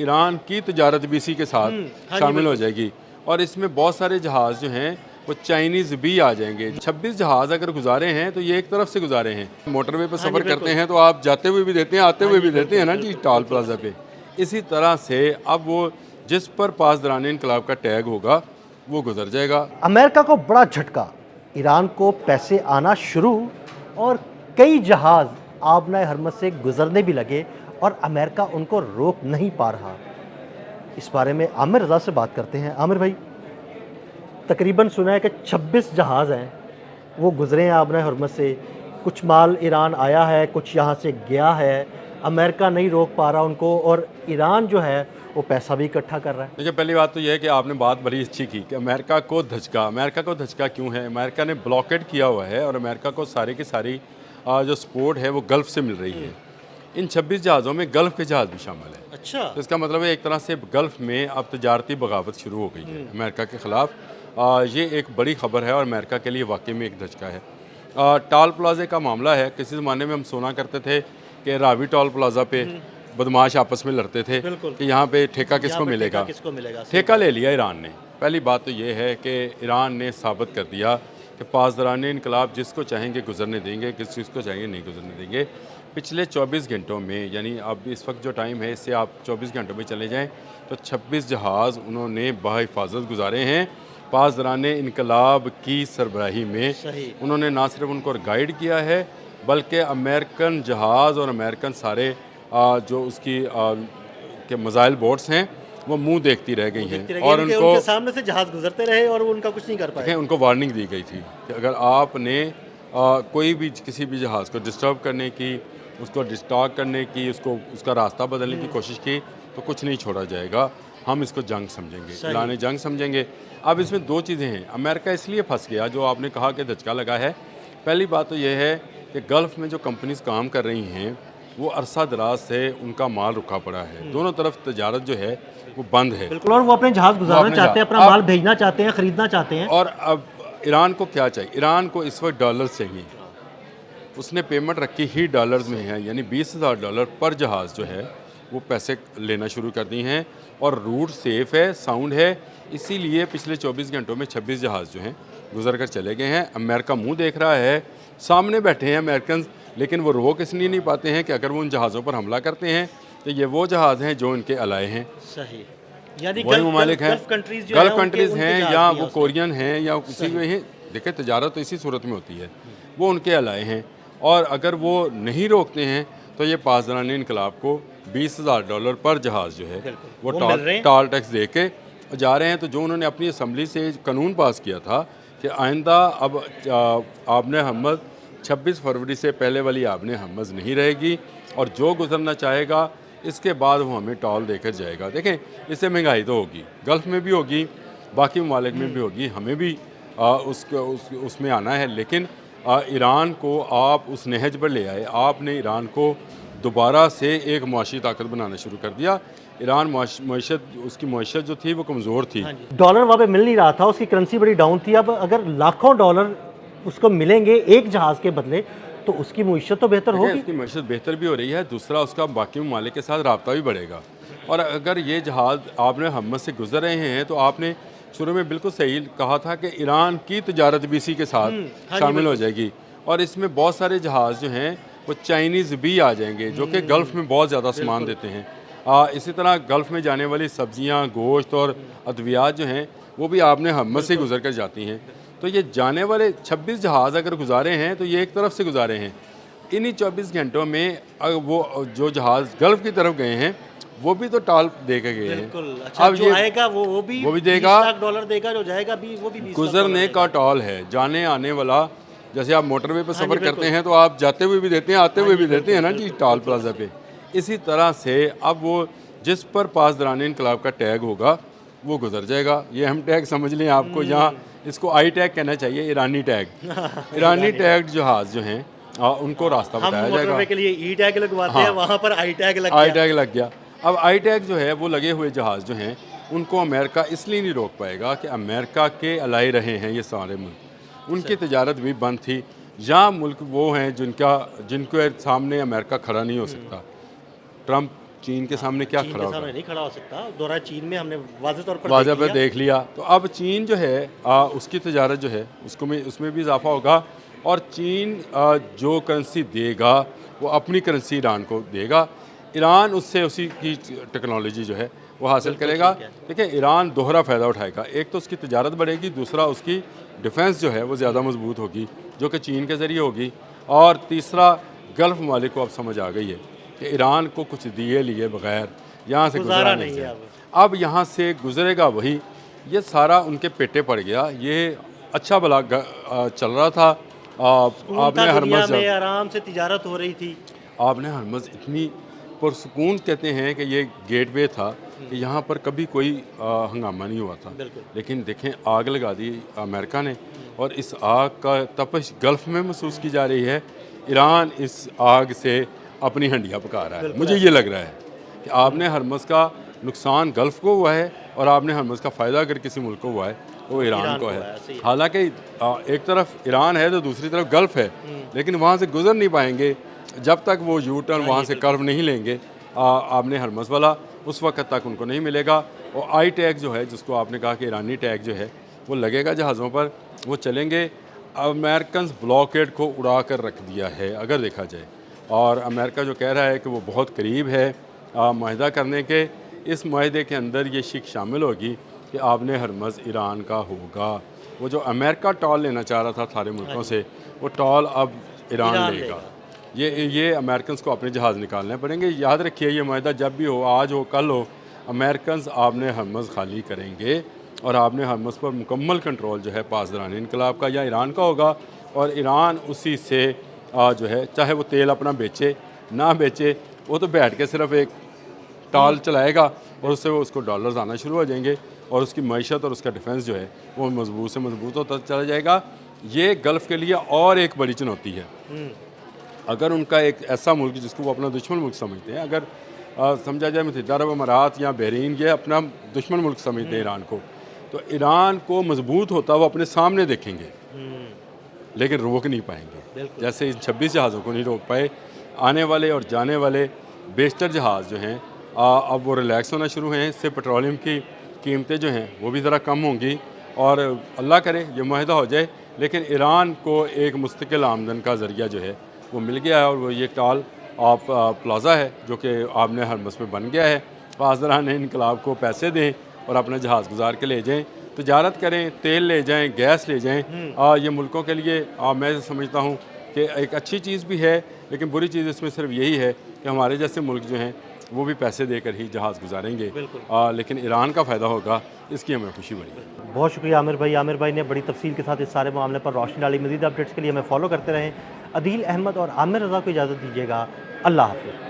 Iran की तजारत भी इसी के साथ शामिल हो जाएगी। और इसमें बहुत सारे जहाज़ जो हैं वो चाइनीज़ भी आ जाएंगे। 26 जहाज़ अगर गुजारे हैं तो ये एक तरफ से गुजारे हैं। मोटरवे पर सफ़र करते हैं तो आप जाते हुए भी देते हैं, आते हुए भी देते हैं ना जी, टोल प्लाजा पे। इसी तरह से अब वो जिस पर पासदारान इनकलाब का टैग होगा वो गुजर जाएगा। अमेरिका को बड़ा झटका, ईरान को पैसे आना शुरू और कई जहाज़ आबनाए हरमज़ से गुजरने भी लगे और अमेरिका उनको रोक नहीं पा रहा। इस बारे में आमिर रज़ा से बात करते हैं। आमिर भाई, तकरीबन सुना है कि 26 जहाज़ हैं वो गुजरे हैं आबनाए हरमज़ से, कुछ माल ईरान आया है, कुछ यहाँ से गया है, अमेरिका नहीं रोक पा रहा उनको और ईरान जो है वो पैसा भी इकट्ठा कर रहा है। देखिए, पहली बात तो यह है कि आपने बात बड़ी अच्छी की कि अमेरिका को धचका क्यों है। अमेरिका ने ब्लॉकेट किया हुआ है और अमेरिका को सारी की सारी जो सपोर्ट है वो गल्फ़ से मिल रही है। इन 26 जहाज़ों में गल्फ़ के जहाज़ भी शामिल है। अच्छा, तो इसका मतलब है एक तरह से गल्फ़ में अब तजारती बगावत शुरू हो गई है अमेरिका के ख़िलाफ़। ये एक बड़ी ख़बर है और अमेरिका के लिए वाकई में एक धचका है। टोल प्लाज़े का मामला है। किसी ज़माने में हम सुना करते थे कि रावी टोल प्लाज़ा पे बदमाश आपस में लड़ते थे कि यहाँ पे ठेका किसको मिलेगा। ठेका ले लिया ईरान ने। पहली बात तो ये है कि ईरान ने साबित कर दिया कि पासदारान इनकलाब जिसको चाहेंगे गुजरने देंगे, किसको चाहेंगे नहीं गुजरने देंगे। पिछले 24 घंटों में, यानी अब इस वक्त जो टाइम है इससे आप 24 घंटों में चले जाएँ तो 26 जहाज़ उन्होंने बाहिफाजत गुजारे हैं। पासदारान इनकलाब की सरबराही में उन्होंने ना सिर्फ उनको गाइड किया है बल्कि अमेरिकन जहाज़ और अमेरिकन सारे जो उसकी के मिसाइल बोट्स हैं वो मुंह देखती रह गई हैं और उनके सामने से जहाज़ गुजरते रहे और वो उनका कुछ नहीं कर पाए। उनको वार्निंग दी गई थी कि अगर आपने कोई भी किसी भी जहाज़ को डिस्टर्ब करने की, उसको डिस्टॉर्ट करने की, उसका रास्ता बदलने की कोशिश की तो कुछ नहीं छोड़ा जाएगा। हम इसको जंग समझेंगे, ऐलान जंग समझेंगे। अब इसमें दो चीज़ें हैं। अमेरिका इसलिए फंस गया, जो आपने कहा कि धचका लगा है। पहली बात तो यह है कि गल्फ़ में जो कंपनीज काम कर रही हैं वो अरसा दराज से उनका माल रुका पड़ा है। दोनों तरफ तजारत जो है वो बंद है। बिल्कुल, और वो अपने जहाज़ गुजारना चाहते हैं, अपना माल भेजना चाहते हैं, ख़रीदना चाहते हैं। और अब ईरान को क्या चाहिए? ईरान को इस वक्त डॉलर्स चाहिए। उसने पेमेंट रखी ही डॉलर्स में है, यानी $20,000 पर जहाज़ जो है वो पैसे लेना शुरू कर दी हैं। और रूट सेफ़ है, साउंड है, इसीलिए पिछले 24 घंटों में 26 जहाज़ जो हैं गुजर कर चले गए हैं। अमेरिका मुंह देख रहा है, सामने बैठे हैं अमेरिकन, लेकिन वो रोक इसलिए नहीं पाते हैं कि अगर वो उन जहाज़ों पर हमला करते हैं तो ये वो जहाज़ हैं जो इनके अलाए हैं। सही, यानी वही ममालिक हैं, गल्फ़ कंट्रीज़ हैं या वो कोरियन हैं या किसी में हैं। देखिए, तजारत तो इसी सूरत में होती है, वो उनके अलाए हैं। और अगर वो नहीं रोकते हैं तो ये पासदारान इनकलाब को $20,000 पर जहाज़ जो है वो टोल टैक्स दे के जा रहे हैं। तो जो उन्होंने अपनी असम्बली से कानून पास किया था कि आइंदा अब आबने हरमज़ 26 फरवरी से पहले वाली आबने हरमज़ नहीं रहेगी और जो गुजरना चाहेगा इसके बाद वो हमें टोल देकर जाएगा। देखें, इससे महंगाई तो होगी, गल्फ़ में भी होगी, बाकी ममालिक में भी होगी, हमें भी उसमें आना है। लेकिन ईरान को आप उस नहज पर ले आए। आपने ईरान को दोबारा से एक मुआशी ताकत बनाना शुरू कर दिया। ईरान उसकी मईशत जो थी वो कमज़ोर थी। डॉलर वहाँ पे मिल नहीं रहा था, उसकी करेंसी बड़ी डाउन थी। अब अगर लाखों डॉलर उसको मिलेंगे एक जहाज़ के बदले तो उसकी मईशत तो बेहतर होगी। उसकी मईशत बेहतर भी हो रही है, दूसरा उसका बाकी ममालिक के साथ रब्ता भी बढ़ेगा। और अगर ये जहाज़ आपने हरमज़ से गुजर रहे हैं तो आपने शुरू में बिल्कुल सही कहा था कि ईरान की तजारत भी इसी के साथ शामिल हो जाएगी। और इसमें बहुत सारे जहाज़ जो हैं वो चाइनीज़ भी आ जाएंगे जो कि गल्फ़ में बहुत ज़्यादा सामान देते हैं। इसी तरह गल्फ़ में जाने वाली सब्ज़ियाँ, गोश्त और अद्वियात जो हैं वो भी आपने हरमज़ से गुजर कर जाती हैं। तो ये जाने वाले 26 जहाज़ अगर गुजारे हैं तो ये एक तरफ से गुजारे हैं। इन्हीं 24 घंटों में वो जो जहाज़ गल्फ़ की तरफ गए हैं वो भी तो टोल दे के गए हैं। अच्छा, अब जो आएगा वो भी देगा, $20 देगा, जो जाएगा भी वो भी गुजरने का टोल है, जाने आने वाला। जैसे आप मोटरवे पर सफ़र करते हैं तो आप जाते हुए भी देते हैं, आते हुए भी देते हैं ना जी, टोल प्लाजा पे। इसी तरह से अब वो जिस पर पासदारान इनकलाब का टैग होगा वो गुजर जाएगा। ये हम टैग समझ लें, आपको यहाँ इसको आई टैग कहना चाहिए, ईरानी टैग। ईरानी टैग जहाज़ जो हैं उनको रास्ता बताया जाएगा। के लिए ई टैग लगवाते हैं, वहाँ पर आई टैग लग गया। अब आई टैग जो है वो लगे हुए जहाज़ जो हैं उनको अमेरिका इसलिए नहीं रोक पाएगा कि अमेरिका के अलाए रहे हैं ये सारे मुल्क, उनकी तजारत भी बंद थी। जहाँ मुल्क वो हैं जिनके सामने अमेरिका खड़ा नहीं हो सकता। ट्रंप चीन के सामने क्या चीन खड़ा के होगा? सामने नहीं खड़ा हो सकता। दौरा चीन में हमने वाज़ेह तौर पर वाज़ा देख पे लिया। देख लिया। तो अब चीन जो है उसकी तजारत जो है उसमें भी इजाफा होगा, और चीन जो करेंसी देगा वो अपनी करेंसी ईरान को देगा, ईरान उससे उसी की टेक्नोलॉजी जो है वो हासिल बिल्कुल करेगा। ठीक है। देखिए, ईरान दोहरा फ़ायदा उठाएगा, एक तो उसकी तजारत बढ़ेगी, दूसरा उसकी डिफेंस जो है वो ज़्यादा मजबूत होगी जो कि चीन के ज़रिए होगी, और तीसरा गल्फ़ ममालिक को अब समझ आ गई है कि ईरान को कुछ दिए लिए बगैर यहाँ से गुजारा गुजरा नहीं नहीं है है। अब। अब यहाँ से गुजरेगा वही, ये सारा उनके पेटे पड़ गया। ये अच्छा भला चल रहा था। सुकून था आपने दुनिया हरमज़ में, आराम से तिजारत हो रही थी। आपने हरमज़ इतनी पुरसुकून, कहते हैं कि ये गेटवे था कि यहाँ पर कभी कोई हंगामा नहीं हुआ था। बिल्कुल। लेकिन देखें, आग लगा दी अमेरिका ने, और इस आग का तपश गल्फ़ में महसूस की जा रही है। ईरान इस आग से अपनी हंडियाँ पका रहा है। बिल्कुल मुझे ये लग रहा है कि आपने हरमज़ का नुकसान गल्फ़ को हुआ है, और आपने हरमज़ का फ़ायदा अगर किसी मुल्क को हुआ है वो ईरान को है। सही है। हालांकि एक तरफ ईरान है तो दूसरी तरफ गल्फ़ है, लेकिन वहाँ से गुजर नहीं पाएंगे जब तक वो यू टर्न वहाँ से कर्व नहीं लेंगे। आपने हरमज़ वाला उस वक्त तक उनको नहीं मिलेगा। और आई टैग जो है, जिसको आपने कहा कि ईरानी टैग जो है वो लगेगा जहाज़ों पर, वो चलेंगे। अमेरिकन ब्लॉकेड को उड़ा कर रख दिया है अगर देखा जाए, और अमेरिका जो कह रहा है कि वो बहुत करीब है माहिदा करने के। इस माहिदे के अंदर ये शिक शामिल होगी कि आपने हरमज़ ईरान का होगा। वो जो अमेरिका टॉल लेना चाह रहा था सारे मुल्कों से, वो टॉल अब ईरान लेगा। ये अमेरिकन को अपने जहाज़ निकालने पड़ेंगे। याद रखिए, ये माहिदा जब भी हो, आज हो कल हो, अमेरिकन आपने हरमज़ खाली करेंगे, और आपने हरमज़ पर मुकम्मल कंट्रोल जो है पासदारान इनकलाब का या ईरान का होगा। और ईरान उसी से जो है, चाहे वो तेल अपना बेचे ना बेचे, वो तो बैठ के सिर्फ एक टाल चलाएगा, और उससे वो उसको डॉलर्स आना शुरू हो जाएंगे, और उसकी मईशत और उसका डिफेंस जो है वो मजबूत से मजबूत होता चला जाएगा। ये गल्फ़ के लिए और एक बड़ी चुनौती है। अगर उनका एक ऐसा मुल्क जिसको वो अपना दुश्मन मुल्क समझते हैं, अगर समझा जाए मुत्तहिदा अरब अमारात या बहरीन, ये अपना दुश्मन मुल्क समझते हैं ईरान को, तो ईरान को मजबूत होता वो अपने सामने देखेंगे, लेकिन रोक नहीं पाएंगे। जैसे इन 26 जहाज़ों को नहीं रोक पाए। आने वाले और जाने वाले बेशतर जहाज़ जो हैं अब वो रिलैक्स होना शुरू हैं। इससे पेट्रोलियम की कीमतें जो हैं वो भी ज़रा कम होंगी, और अल्लाह करे ये माहिदा हो जाए। लेकिन ईरान को एक मुस्तकिल आमदन का ज़रिया जो है वो मिल गया है, और वो ये टाल ऑफ प्लाज़ा है जो कि आपने हरमज़ में बन गया है। पासदारान इनकलाब को पैसे दें और अपना जहाज़ गुजार के ले जाएँ, तजारत करें, तेल ले जाएँ, गैस ले जाएँ। ये मुल्कों के लिए मैं समझता हूँ कि एक अच्छी चीज़ भी है, लेकिन बुरी चीज़ इसमें सिर्फ यही है कि हमारे जैसे मुल्क जो हैं वो भी पैसे देकर ही जहाज़ गुजारेंगे। लेकिन ईरान का फ़ायदा होगा, इसकी हमें खुशी बड़ी। बहुत शुक्रिया आमिर भाई। आमिर भाई ने बड़ी तफसील के साथ इस सारे मामले पर रोशनी डाली। मज़ीद अपडेट्स के लिए हमें फॉलो करते रहें। अदील अहमद और आमिर रज़ा को इजाज़त दीजिएगा। अल्लाह हाफ़िज़।